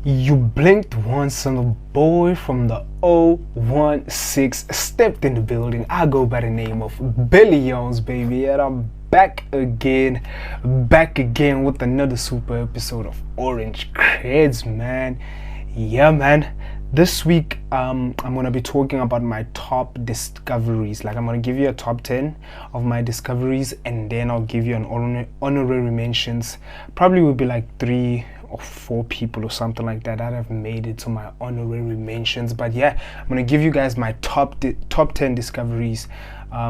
You blinked once and the boy from the 016 stepped in the building. I go by the name of Billy Jones, baby, and I'm back again with another super episode of Orange Creds, man. Yeah, man. This week, I'm gonna be talking about my top discoveries. Like, I'm gonna give you a top 10 of my discoveries, and then I'll give you an honorary mentions. Probably will be like 3 or 4 people or something like that have made it to my honorary mentions. But yeah, I'm gonna give you guys my top 10 discoveries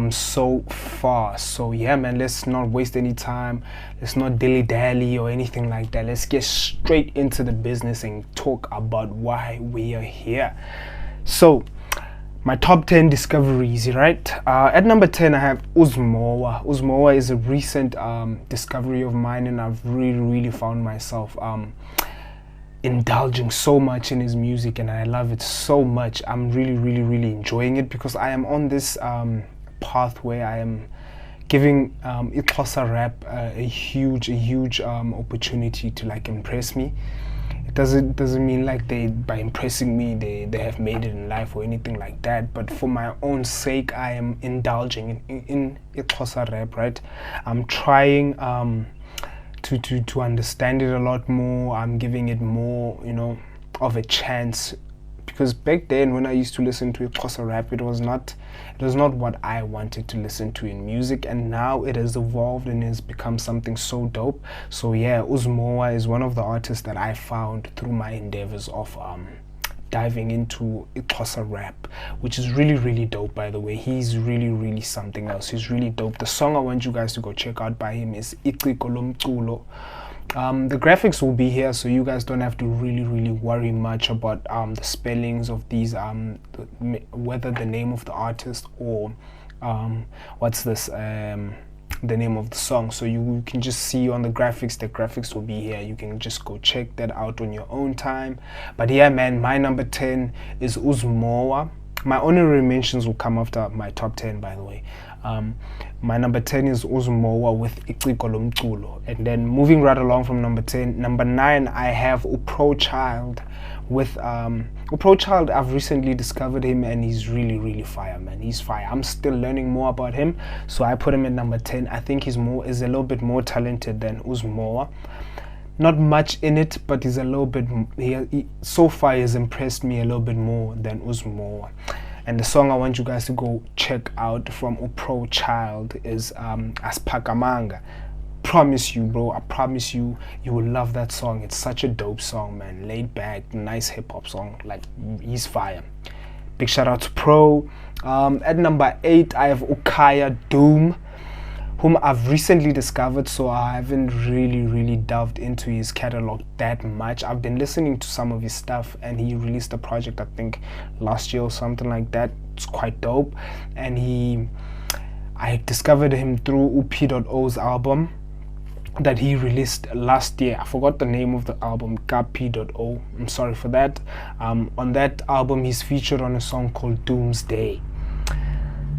so far. So yeah, man, let's not waste any time. Let's not dilly-dally or anything like that. Let's get straight into the business and talk about why we are here. So my top 10 discoveries, right? At number 10, I have Uzmowa. Uzmowa is a recent discovery of mine, and I've really found myself indulging so much in his music, and I love it so much. I'm really enjoying it because I am on this path where I am giving Xhosa rap a huge opportunity to like impress me. It doesn't mean like by impressing me they have made it in life or anything like that, but for my own sake I am indulging in Xhosa rap, right? I'm trying to understand it a lot more. I'm giving it more, of a chance, because back then when I used to listen to Xhosa rap, it was not what I wanted to listen to in music, and now it has evolved and has become something so dope. So yeah, Uzmowa is one of the artists that I found through my endeavors of diving into Xhosa rap, which is really dope, by the way. He's really something else. He's really dope. The song I want you guys to go check out by him is Iciko Lomculo. The graphics will be here, so you guys don't have to really worry much about the spellings of these, whether the name of the artist or the name of the song. So you can just see on the graphics will be here. You can just go check that out on your own time. But yeah, man, my number 10 is Uzmowa. My honorary mentions will come after my top 10, by the way. My number 10 is Uzmowa with Iciko Lomculo. And then moving right along from number 10, number 9, I have Uprochild with Uprochild. I've recently discovered him, and he's really fire, man. He's fire. I'm still learning more about him, so I put him at number 10. I think he's a little bit more talented than Uzmowa. Not much in it, but he's a little bit, so far he has impressed me a little bit more than Uzmowa. And the song I want you guys to go check out from Uprochild is Aspakamanga. Promise you, bro, I promise you, you will love that song. It's such a dope song, man. Laid back, nice hip-hop song. Like, he's fire. Big shout out to Pro. At number 8, I have Ukaya Doom, whom I've recently discovered, so I haven't really delved into his catalog that much. I've been listening to some of his stuff, and he released a project, I think last year or something like that. It's quite dope. And I discovered him through UP.O's album that he released last year. I forgot the name of the album, P.O. I'm sorry for that. On that album, he's featured on a song called Doomsday.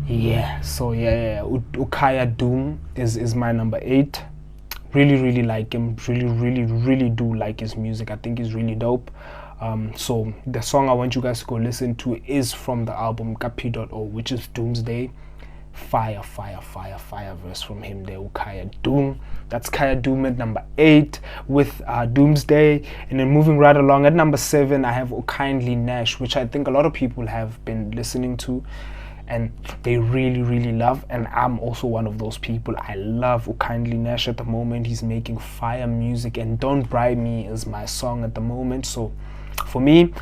Yeah, so yeah. Ukaya Doom is my number 8. Really like him. Really do like his music. I think he's really dope. So the song I want you guys to go listen to is from the album P.O, which is Doomsday. Fire verse from him there, Ukaya Doom. That's Kaya Doom at number 8 with Doomsday. And then moving right along, at number 7, I have Ukindly Nash, which I think a lot of people have been listening to and they really love, and I'm also one of those people. I love Ukindly Nash at the moment. He's making fire music, and Don't Bribe Me is my song at the moment. So for me,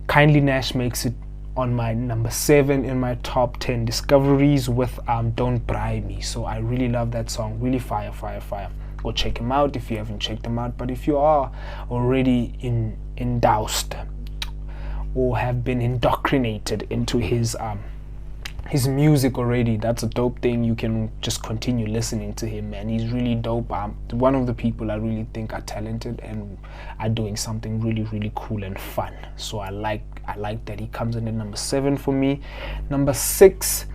Kindly Nash makes it on my number 7 in my top 10 discoveries with Don't Bribe Me. So I really love that song. Really fire. Go check him out if you haven't checked him out. But if you are already endoused or have been indoctrinated into his music already, that's a dope thing. You can just continue listening to him, man. He's really dope. One of the people I really think are talented and are doing something really cool and fun. So I like that he comes in at number 7 for me. Number 6,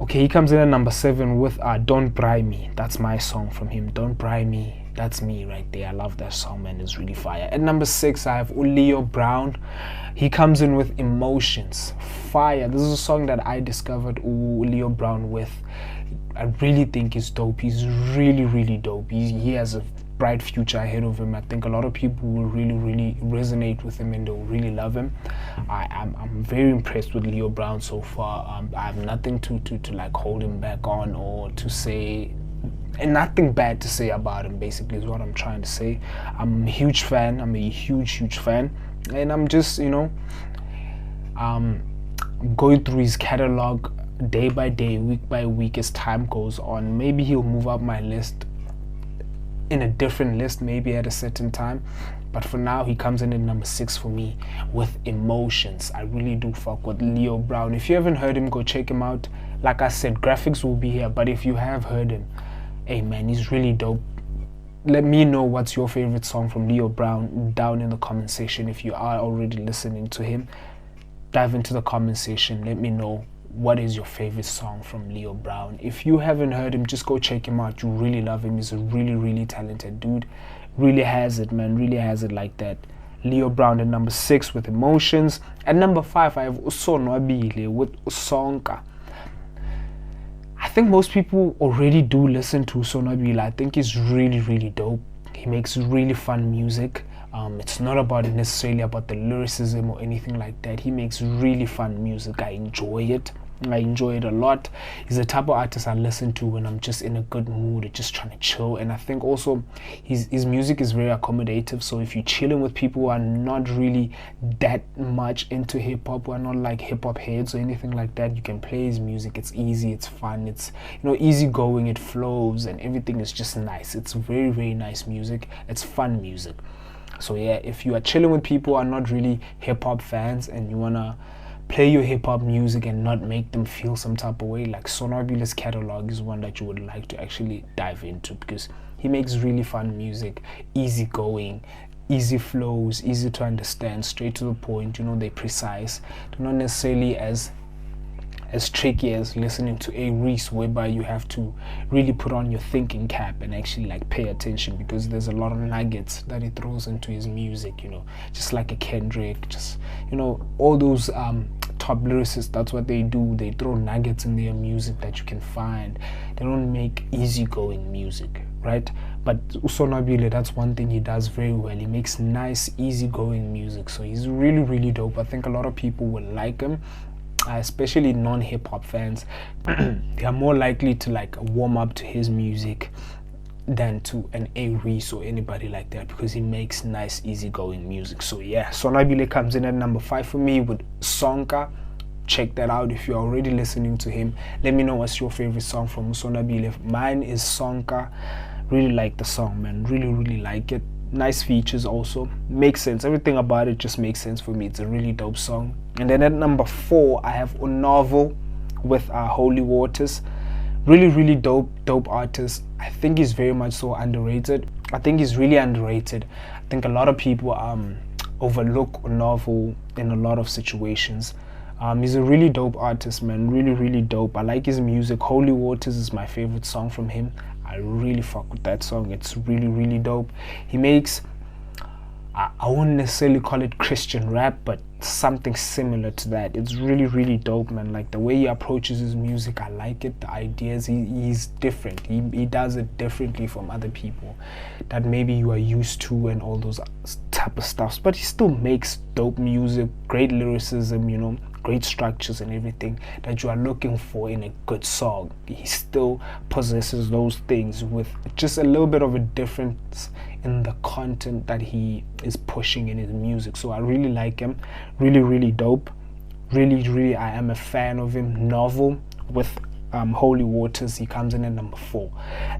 okay, he comes in at number 7 with Don't Bribe Me. That's my song from him. Don't Bribe Me That's me right there. I love that song, man. It's really fire. At number 6, I have Leo Brown. He comes in with Emotions. Fire. This is a song that I discovered Leo Brown with. I really think he's dope. He's really, really dope. He has a bright future ahead of him. I think a lot of people will really, really resonate with him and they'll really love him. I'm very impressed with Leo Brown so far. I have nothing to like hold him back on or to say, and nothing bad to say about him, basically, is what I'm trying to say. I'm a huge fan. I'm a huge fan. And I'm just, going through his catalog day by day, week by week as time goes on. Maybe he'll move up my list in a different list, maybe at a certain time. But for now, he comes in at number 6 for me with Emotions. I really do fuck with Leo Brown. If you haven't heard him, go check him out. Like I said, graphics will be here. But if you have heard him, hey man, he's really dope. Let me know what's your favorite song from Leo Brown down in the comment section. If you are already listening to him, dive into the comment section. Let me know what is your favorite song from Leo Brown. If you haven't heard him, just go check him out. You really love him. He's a really, really talented dude. Really has it, man. Really has it like that. Leo Brown at number 6 with Emotions. At number 5, I have Usonwabile with Usonka. I think most people already do listen to Usonwabile. I think he's really, really dope. He makes really fun music. It's not about necessarily about the lyricism or anything like that. He makes really fun music. I enjoy it. I enjoy it a lot. He's the type of artist I listen to when I'm just in a good mood or just trying to chill. And I think also his music is very accommodative. So if you're chilling with people who are not really that much into hip-hop, who are not like hip-hop heads or anything like that, you can play his music. It's easy, it's fun, it's easy going, it flows, and everything is just nice. It's very, very nice music. It's fun music. So yeah, if you are chilling with people who are not really hip-hop fans and you wanna play your hip-hop music and not make them feel some type of way, like Usonwabile's catalog is one that you would like to actually dive into, because he makes really fun music, easy going, easy flows, easy to understand, straight to the point. They're precise. They're not necessarily as tricky as listening to A Reese, whereby you have to really put on your thinking cap and actually like pay attention, because there's a lot of nuggets that he throws into his music, just like a Kendrick, just all those top lyricists. That's what they do. They throw nuggets in their music that you can find. They don't make easygoing music, right? But Usonwabile, that's one thing he does very well. He makes nice, easygoing music. So he's really, really dope. I think a lot of people will like him. Especially non-hip-hop fans, they are more likely to like warm up to his music than to an A Reese or anybody like that, because he makes nice, easygoing music. So yeah, Usonwabile comes in at number 5 for me with Sonka. Check that out if you're already listening to him. Let me know what's your favorite song from Usonwabile. Mine is Sonka. Really like the song, man. Really, really like it. Nice features also. Makes sense. Everything about it just makes sense for me. It's a really dope song. And then at number 4, I have Unovo with Holy Waters. Really, really dope artist. I think he's very much so underrated. I think he's really underrated. I think a lot of people overlook Unovo in a lot of situations. He's a really dope artist, man. Really, really dope. I like his music. Holy Waters is my favorite song from him. I really fuck with that song. It's really, really dope. He makes, I wouldn't necessarily call it Christian rap, but something similar to that. It's really, really dope, man. Like the way he approaches his music, I like it. The ideas, he's different. He does it differently from other people that maybe you are used to and all those type of stuffs. But he still makes dope music, great lyricism, great structures and everything that you are looking for in a good song. He still possesses those things with just a little bit of a difference in the content that he is pushing in his music. So I really like him. Really, really dope. Really, really, I am a fan of him. Novel with Holy Waters. He comes in at number 4.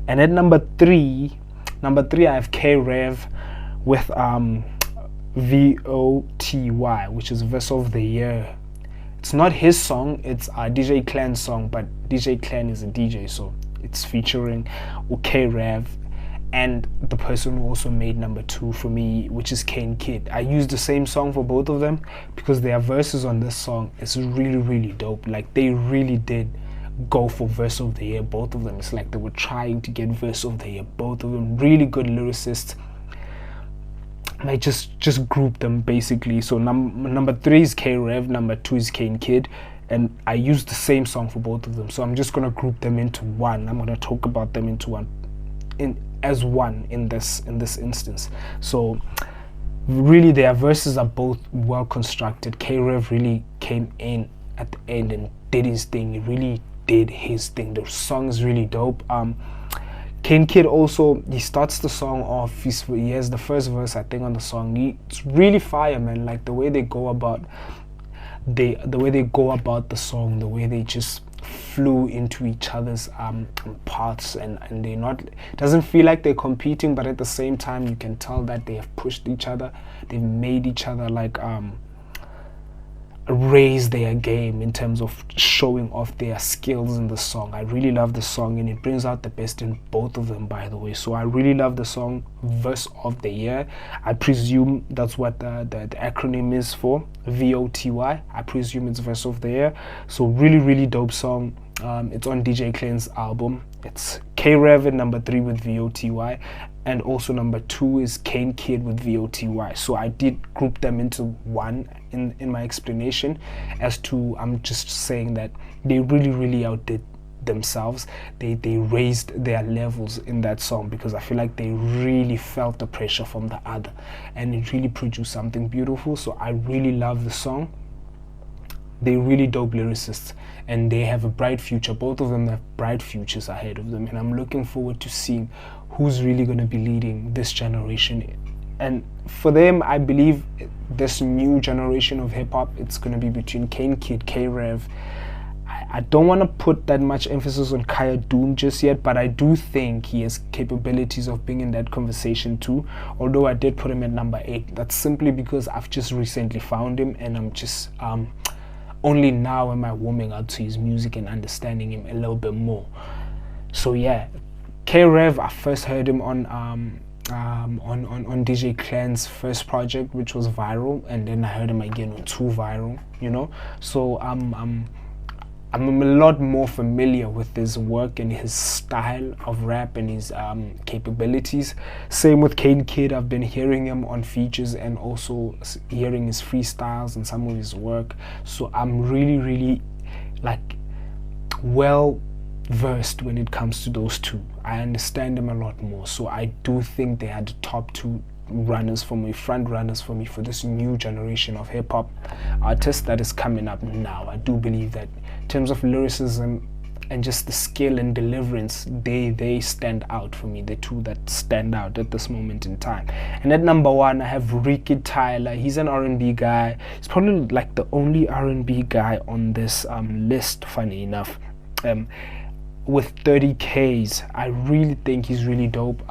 And at number 3, I have K-Rev with VOTY, which is Verse of the Year. It's not his song, it's DJ Clan's song, but DJ Clan is a DJ, so it's featuring K-Rev and the person who also made number 2 for me, which is Kane Kid. I used the same song for both of them because their verses on this song is really, really dope. Like they really did go for verse of the year, both of them. It's like they were trying to get verse of the year, both of them. Really good lyricists. And I just grouped them basically. So number 3 is K-Rev, number 2 is Kane Kid, and I used the same song for both of them. So I'm just gonna group them into one. I'm gonna talk about them into one, as one in this instance. So really their verses are both well constructed. K-Rev really came in at the end and did his thing. He really did his thing. The song is really dope. Kane Kid also, he starts the song off, he has the first verse I think on the song. It's really fire, man. Like the way they go about the way they go about the song, the way they just flew into each other's parts, and they're not, it doesn't feel like they're competing, but at the same time you can tell that they have pushed each other, they've made each other like raise their game in terms of showing off their skills in the song. I really love the song, and it brings out the best in both of them, by the way. So I really love the song verse of the year. I presume that's what the acronym is for, VOTY. I presume it's verse of the year. So really dope song. It's on DJ Clen's album. It's K-Rev at number 3 with VOTY, and also number 2 is Kane Kid with VOTY. So I did group them into one in my explanation, as to I'm just saying that they really outdid themselves. They raised their levels in that song, because I feel like they really felt the pressure from the other, and it really produced something beautiful. So I really love the song. They're really dope lyricists, and they have a bright future. Both of them have bright futures ahead of them, and I'm looking forward to seeing who's really going to be leading this generation. And for them, I believe this new generation of hip-hop, it's going to be between Kane Kid, K-Rev. I don't want to put that much emphasis on Kaya Doom just yet, but I do think he has capabilities of being in that conversation too, although I did put him at number 8. That's simply because I've just recently found him, and I'm just only now am I warming up to his music and understanding him a little bit more. So yeah, K-Rev, I first heard him on DJ Clen's first project, which was Viral, and then I heard him again on 2 Viral, you know. So I'm a lot more familiar with his work and his style of rap and his capabilities. Same with Kane Kid. I've been hearing him on features and also hearing his freestyles and some of his work. So I'm really like well versed when it comes to those two. I understand them a lot more. So I do think they are the top 2 runners for me, front runners for me, for this new generation of hip-hop artists that is coming up now. I do believe that in terms of lyricism and just the skill and deliverance, they stand out for me, the 2 that stand out at this moment in time. And at number 1, I have Ricky Tyler. He's an R&B guy. He's probably like the only R&B guy on this list, funny enough. With 30Ks, I really think he's really dope.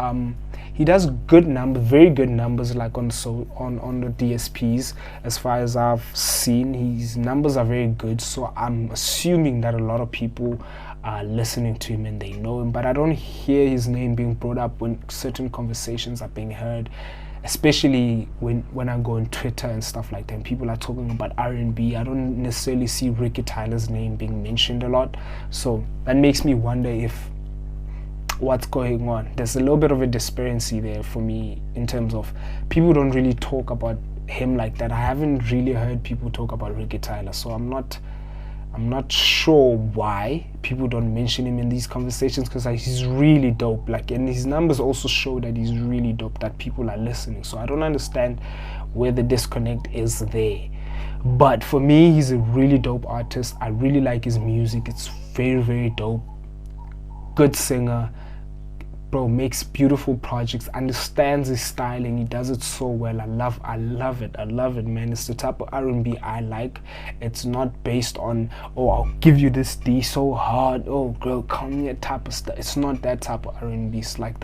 He does good numbers, very good numbers, like on the DSPs. As far as I've seen, his numbers are very good. So I'm assuming that a lot of people are listening to him and they know him. But I don't hear his name being brought up when certain conversations are being heard, especially when I go on Twitter and stuff like that, and people are talking about R&B. I don't necessarily see Ricky Tyler's name being mentioned a lot. So that makes me wonder if what's going on. There's a little bit of a disparity there for me in terms of people don't really talk about him like that. I haven't really heard people talk about Ricky Tyler, so I'm not sure why people don't mention him in these conversations, because he's really dope. Like, and his numbers also show that he's really dope, that people are listening. So I don't understand where the disconnect is there. But for me, he's a really dope artist. I really like his music. It's very dope. Good singer. Bro, makes beautiful projects, understands his styling, he does it so well. I love it, man. It's the type of R&B I like. It's not based on, oh, I'll give you this D so hard, oh girl, come here type of stuff. It's not that type of R&B. It's like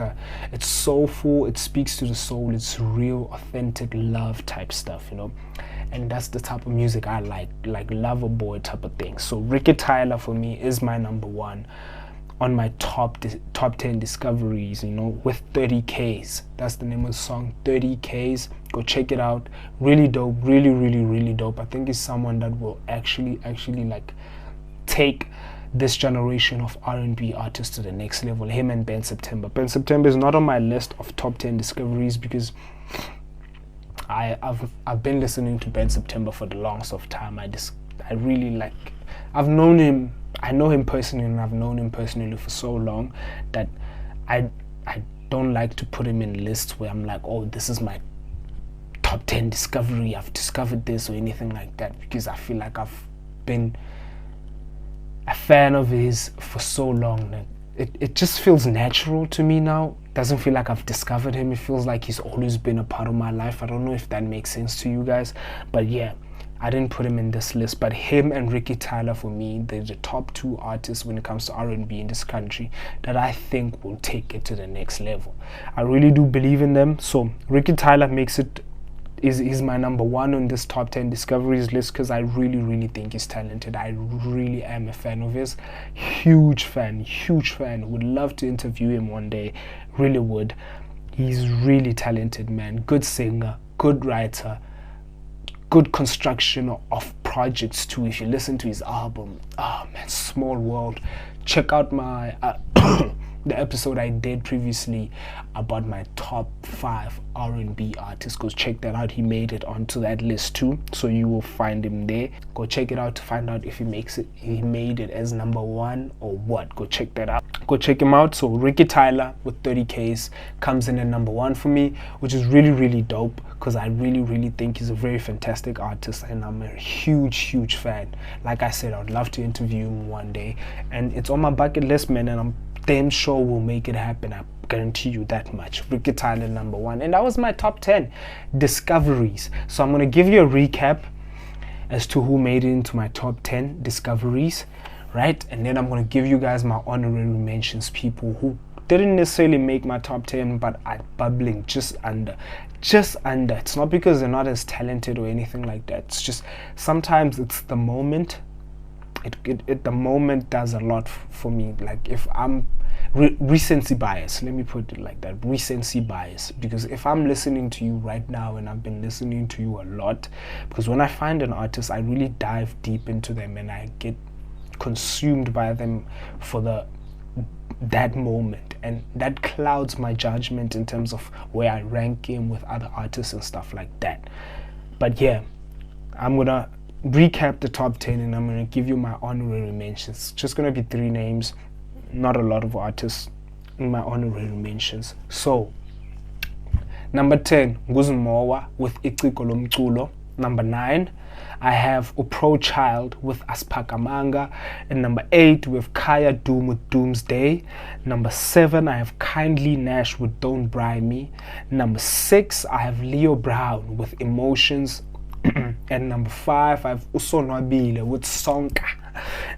it's soulful, it speaks to the soul, it's real, authentic love type stuff, you know. And that's the type of music I like lover boy type of thing. So Ricky Tyler for me is my number 1 on my top 10 discoveries, you know, with 30Ks. That's the name of the song, 30Ks. Go check it out. Really dope, really dope. I think he's someone that will actually like take this generation of R&B artists to the next level. Him and Ben September. Ben September is not on my list of top 10 discoveries because I've been listening to Ben September for the longest of time. I really like. I know him personally, and I've known him personally for so long that I don't like to put him in lists where I'm like, oh, this is my top 10 discovery, I've discovered this, or anything like that, because I feel like I've been a fan of his for so long that it just feels natural to me now. Doesn't feel like I've discovered him. It feels like he's always been a part of my life. I don't know if that makes sense to you guys, but yeah, I didn't put him in this list, but him and Ricky Tyler, for me, they're the top two artists when it comes to R&B in this country that I think will take it to the next level. I really do believe in them. So Ricky Tyler is my number one on this top 10 discoveries list because I really think he's talented. I really am a fan of his. Huge fan. Would love to interview him one day. Really would. He's really talented, man. Good singer, good writer, good construction of projects too. If you listen to his album, oh man, Small World. Check out my the episode I did previously about my top 5 R&B artists. Go check that out. He made it onto that list too, so you will find him there. Go check it out to find out if he made it as number 1 or what. Go check that out. Go check him out. So Ricky Tyler with 30Ks comes in at number 1 for me, which is really dope because I really think he's a very fantastic artist and I'm a huge fan. Like I said, I would love to interview him one day and it's on my bucket list, man, and I'm damn sure we'll make it happen. I guarantee you that much. Ricky Tyler number 1, and that was my top 10 discoveries. So I'm going to give you a recap as to who made it into my top 10 discoveries, right? And then I'm going to give you guys my honorary mentions, people who didn't necessarily make my top 10 but are bubbling just under. It's not because they're not as talented or anything like that. It's just sometimes it's the moment. The moment does a lot for me. Like if I'm recency bias, let me put it like that, recency bias, because if I'm listening to you right now and I've been listening to you a lot, because when I find an artist I really dive deep into them and I get consumed by them for that moment, and that clouds my judgment in terms of where I rank him with other artists and stuff like that. But yeah, I'm gonna recap the top 10 and I'm going to give you my honorary mentions. Just going to be 3 names, not a lot of artists in my honorary mentions. So number 10, Nguzmowa with Iciko Lomculo. Number 9, I have Upro Child with Aspakamanga. And number 8, we have Kaya Doom with Doomsday. Number 7, I have Kindly Nash with Don't Bribe Me. Number 6, I have Leo Brown with Emotions. And number 5, I have Usonwabile with Sonka.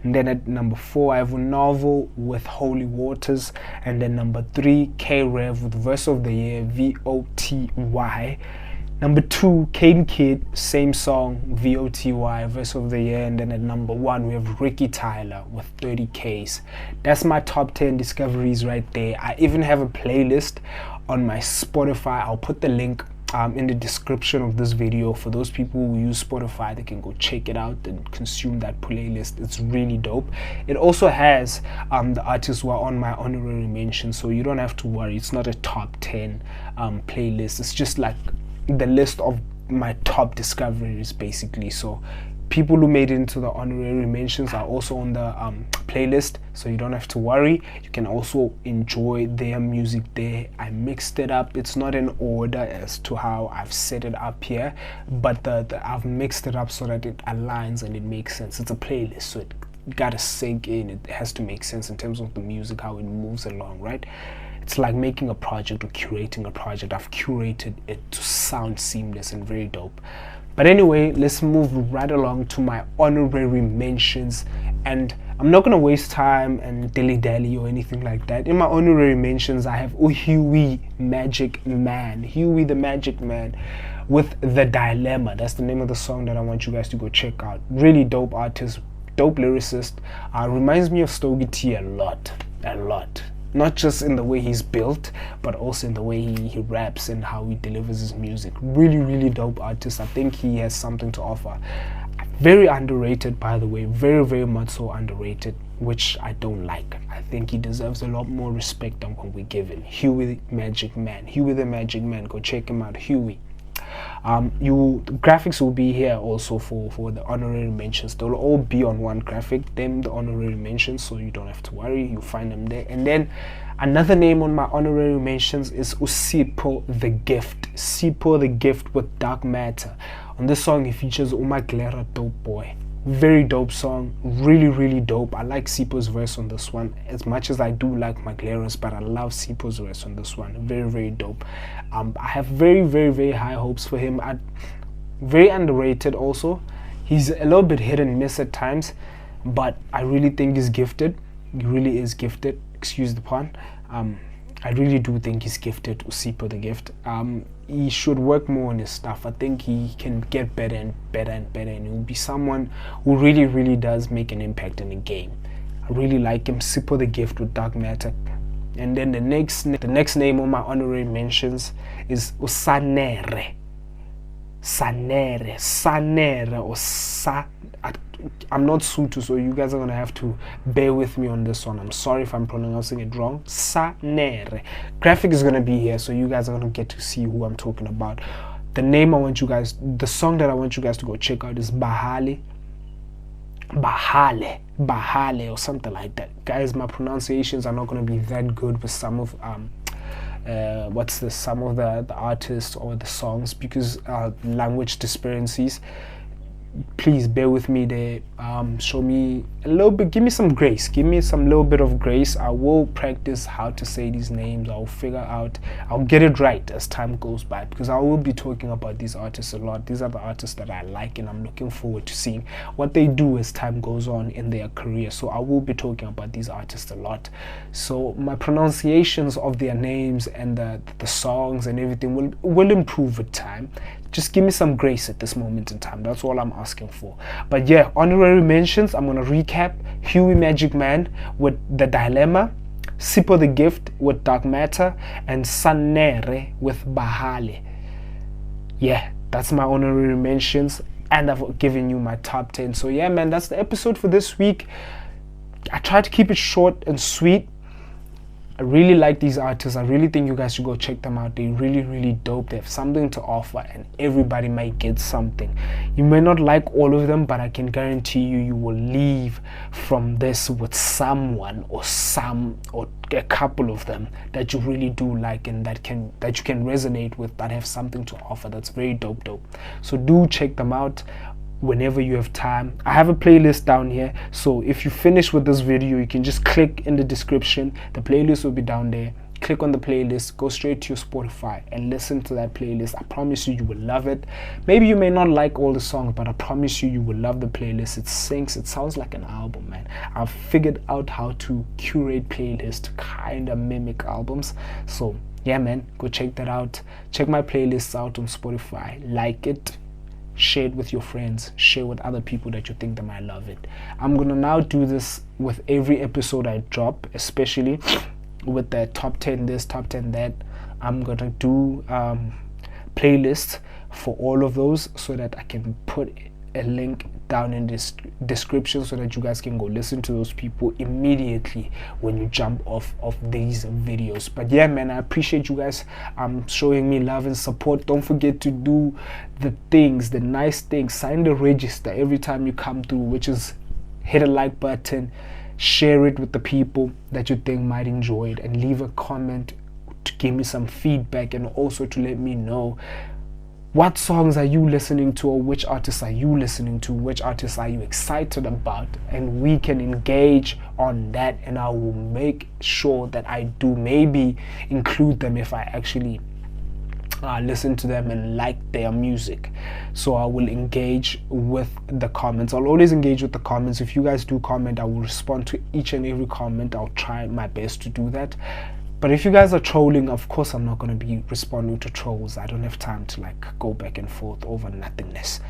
And then at number 4, I have Novel with Holy Waters. And then number 3, K-Rev with Verse of the Year, VOTY. Number 2, Kane Kid, same song, VOTY, Verse of the Year. And then at number 1, we have Ricky Tyler with 30Ks. That's my top 10 discoveries right there. I even have a playlist on my Spotify. I'll put the link in the description of this video. For those people who use Spotify, they can go check it out and consume that playlist. It's really dope. It also has the artists who are on my honorary mention, so you don't have to worry. It's not a top 10 playlist. It's just like the list of my top discoveries basically. So people who made it into the honorary mentions are also on the playlist, so you don't have to worry. You can also enjoy their music there. I mixed it up. It's not in order as to how I've set it up here, but I've mixed it up so that it aligns and it makes sense. It's a playlist, so it gotta sink in. It has to make sense in terms of the music, how it moves along, right? It's like making a project or curating a project. I've curated it to sound seamless and very dope. But anyway, let's move right along to my honorary mentions, and I'm not going to waste time and dilly-dally or anything like that. In my honorary mentions, I have Huey Magic Man, Huey the Magic Man with The Dilemma. That's the name of the song that I want you guys to go check out. Really dope artist, dope lyricist. Reminds me of Stogie T a lot. Not just in the way he's built, but also in the way he raps and how he delivers his music. Really dope artist. I think he has something to offer. Very underrated, by the way. Very much so underrated. which I don't like. I think he deserves a lot more respect than what we give him. Huey Magic Man. Huey the Magic Man. Go check him out, Huey. The graphics will be here also for the honorary mentions. They'll all be on one graphic, then the honorary mentions, so you don't have to worry, you find them there. And then another name on my honorary mentions is Sipho the Gift. Sipho the Gift with Dark Matter. On this song he features uMaglera, Dope Boy. Very dope song, really dope. I like Sipho's verse on this one as much as I do like Maglera's, but I love Sipho's verse on this one. Very dope. I have very high hopes for him. Very underrated also. He's a little bit hit and miss at times, but I really think he's gifted. He really is gifted, excuse the pun. I really do think he's gifted, Sipho the Gift. He should work more on his stuff. I think he can get better and better, and he'll be someone who really does make an impact in the game. I really like him. Sipho the Gift with Dark Matter. And then the next name on my honorary mentions is Sanere. Or Sa. I'm not Sotho, so you guys are gonna have to bear with me on this one. I'm sorry if I'm pronouncing it wrong. Sanere. Graphic is gonna be here, so you guys are gonna get to see who I'm talking about. The song that I want you guys to go check out is Bahale, or something like that. Guys, my pronunciations are not gonna be that good with some of some of the artists or the songs because language disparities. Please bear with me there. Show me a little bit, give me some grace, give me some little bit of grace. I will practice how to say these names. I'll get it right as time goes by, because I will be talking about these artists a lot. These are the artists that I like, and I'm looking forward to seeing what they do as time goes on in their career. So I will be talking about these artists a lot, so my pronunciations of their names and the songs and everything will improve with time. Just give me some grace at this moment in time. That's all I'm asking for. But yeah, honorary mentions, I'm going to recap. Huey Magic Man with The Dilemma, Sipho the Gift with Dark Matter, and Sanere with Bahale. Yeah, that's my honorary mentions, and I've given you my top 10. So yeah, man, that's the episode for this week. I tried to keep it short and sweet. I really like these artists. I really think you guys should go check them out. They're really dope. They have something to offer, and everybody might get something. You may not like all of them, but I can guarantee you will leave from this with someone or a couple of them that you really do like, and that you can resonate with, that have something to offer. That's very dope. So do check them out whenever you have time. I have a playlist down here, so if you finish with this video, you can just click in the description. The playlist will be down there. Click on the playlist, go straight to your Spotify and listen to that playlist. I promise you will love it. Maybe you may not like all the songs, but I promise you will love the playlist. It syncs, it sounds like an album, man. I've figured out how to curate playlists to kind of mimic albums. So yeah, man, go check that out. Check my playlists out on Spotify. Like it, share it with your friends, share with other people that you think they might love it. I'm gonna now do this with every episode I drop, especially with the top 10 this, top 10 that. I'm gonna do playlists for all of those, so that I can put a link down in this description, so that you guys can go listen to those people immediately when you jump off of these videos. But yeah, man, I appreciate you guys showing me love and support. Don't forget to do the nice things. Sign the register every time you come through, which is hit a like button, share it with the people that you think might enjoy it, and leave a comment to give me some feedback, and also to let me know what songs are you listening to, or which artists are you listening to, which artists are you excited about, and we can engage on that, and I will make sure that I do maybe include them if I actually listen to them and like their music. So I will engage with the comments. I'll always engage with the comments. If you guys do comment, I will respond to each and every comment. I'll try my best to do that. But if you guys are trolling, of course I'm not going to be responding to trolls. I don't have time to go back and forth over nothingness.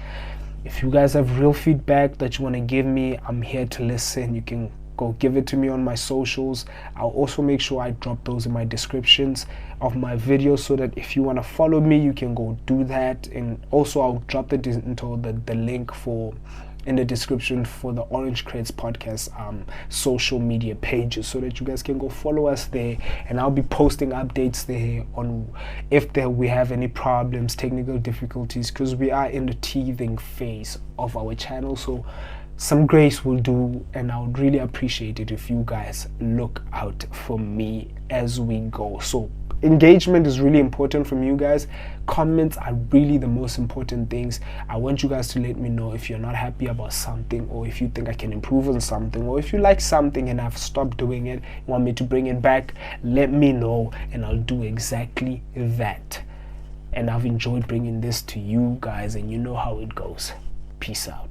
If you guys have real feedback that you want to give me, I'm here to listen. You can go give it to me on my socials. I'll also make sure I drop those in my descriptions of my videos, so that if you want to follow me, you can go do that. And also I'll drop the link for in the description for the Orange Crates podcast social media pages, so that you guys can go follow us there, and I'll be posting updates there on if we have any problems, technical difficulties, because we are in the teething phase of our channel. So some grace will do, and I would really appreciate it if you guys look out for me as we go. So engagement is really important from you guys. Comments are really the most important things. I want you guys to let me know if you're not happy about something, or if you think I can improve on something, or if you like something and I've stopped doing it, you want me to bring it back, let me know and I'll do exactly that. And I've enjoyed bringing this to you guys, and you know how it goes. Peace out.